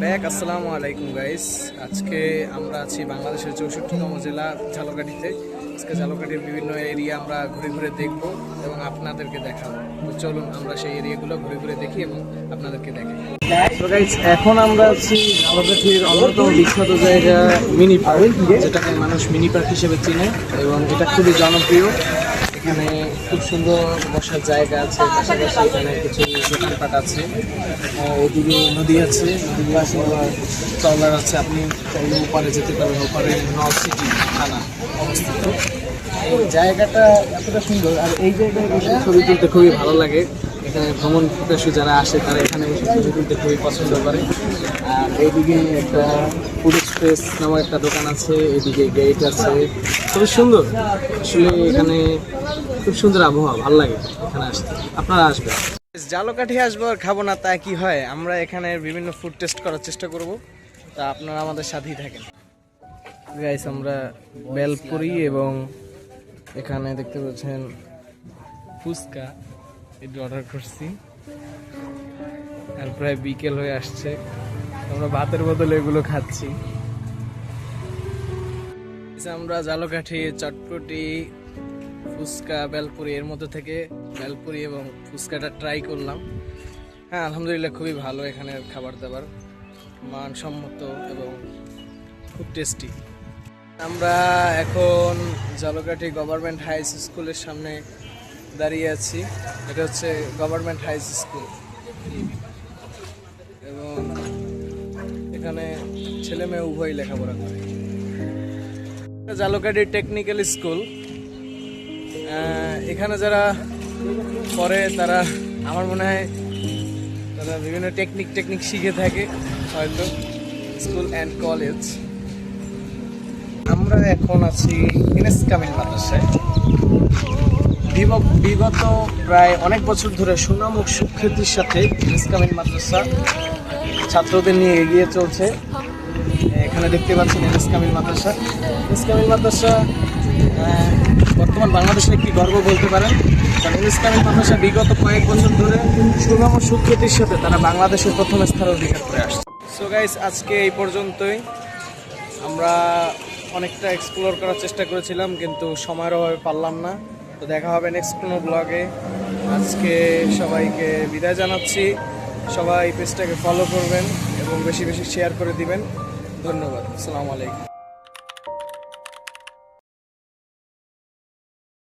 আসসালামু আলাইকুম গাইস। আজকে আমরা আছি বাংলাদেশের 64তম জেলা ঝালকাঠিতে। আজকে ঝালকাঠির বিভিন্ন এরিয়া আমরা ঘুরে ঘুরে দেখব এবং আপনাদেরকে দেখাবো। তো চলুন আমরা সেই এরিয়াগুলো ঘুরে ঘুরে দেখি এবং আপনাদেরকে দেখাই। তো গাইস, এখন আমরা আছি ঝালকাঠির অন্যতম বিখ্যাত জায়গা মিনি পার্ক, যেটাকে মানুষ মিনি পার্ক হিসেবে চিনে এবং এটা খুবই জনপ্রিয়। এখানে খুব সুন্দর বসার জায়গা আছে, পাশাপাশি এখানে কিছু দোকানপাট আছে, ওদিকে নদী আছে, নদীর পাশে ট্রলার আছে, আপনি চাইলে ওপারে যেতে পারবেন। ওপারে নল সিটি থানা অবস্থিত। এই জায়গাটা এতটা সুন্দর, আর এই জায়গায় বসে ছবি তুলতে খুবই ভালো লাগে। এখানে ভ্রমণ পিপাসু যারা আসে তারা এখানে বসে ছবি তুলতে খুবই পছন্দ করে। আর এইদিকে একটা ফুড এক্সপ্রেস নামক একটা দোকান আছে, এদিকে গেট আছে, খুবই সুন্দর। আসলে এখানে খুব সুন্দর আবহাওয়া, ভালো লাগে এখানে আসতে। আপনারা আসবেন। ঝালকাঠি আসবো আর খাবো না তা কি হয়? আমরা এখানে বিভিন্ন ফুড টেস্ট করার চেষ্টা করব, তা আপনারা আমাদের সাথেই থাকেন। গাইস, আমরা বেলপুরি এবং এখানে দেখতে পাচ্ছেন ফুচকা এটি অর্ডার করছি। আর প্রায় বিকেল হয়ে আসছে, আমরা ভাতের বদলে এগুলো খাচ্ছি। আমরা ঝালকাঠি চটপটি ফুচকা বেলপুরি এর মধ্যে থেকে বেলপুরি এবং ফুচকাটা ট্রাই করলাম। হ্যাঁ, আলহামদুলিল্লাহ খুবই ভালো। এখানের খাবার দাবার মানসম্মত এবং খুব টেস্টি। আমরা এখন ঝালকাঠি গভর্নমেন্ট হাই স্কুলের সামনে দাঁড়িয়ে আছি। এটা হচ্ছে গভর্নমেন্ট হাই স্কুল এবং এখানে ছেলে মেয়ে উভয়ই লেখাপড়া করে। ঝালকাঠি টেকনিক্যাল স্কুল, এখানে যারা পড়ে তারা আমার মনে হয় তারা বিভিন্ন টেকনিক শিখে থাকে হয়তো, স্কুল অ্যান্ড কলেজ। আমরা এখন আছি এনএস কামিল মাদ্রাসায়। বিগত প্রায় অনেক বছর ধরে সুনাম ও সুখ্যাতির সাথে এনএস কামিল মাদ্রাসা ছাত্রদের নিয়ে এগিয়ে চলছে। এখানে দেখতে পাচ্ছেন এনএস কামিল মাদ্রাসা। এনএস কামিল মাদ্রাসা বর্তমান বাংলাদেশের একটি গর্ব বলতে পারেন, কারণ এনএস কামিল মাদ্রাসা বিগত কয়েক বছর ধরে সুনাম ও সুখ্যাতির সাথে তারা বাংলাদেশের প্রথম স্থান অধিকার করে আসছে। সো গাইস, আজকে এই পর্যন্তই। আমরা অনেকটা এক্সপ্লোর করার চেষ্টা করেছিলাম, কিন্তু সময়ের অভাবে পারলাম না। তো দেখা হবে নেক্সট কোনো ব্লগে। আজকে সবাইকে বিদায় জানাচ্ছি। সবাই পেজটাকে ফলো করবেন এবং বেশি বেশি শেয়ার করে দিবেন। ধন্যবাদ। আসসালামু আলাইকুম।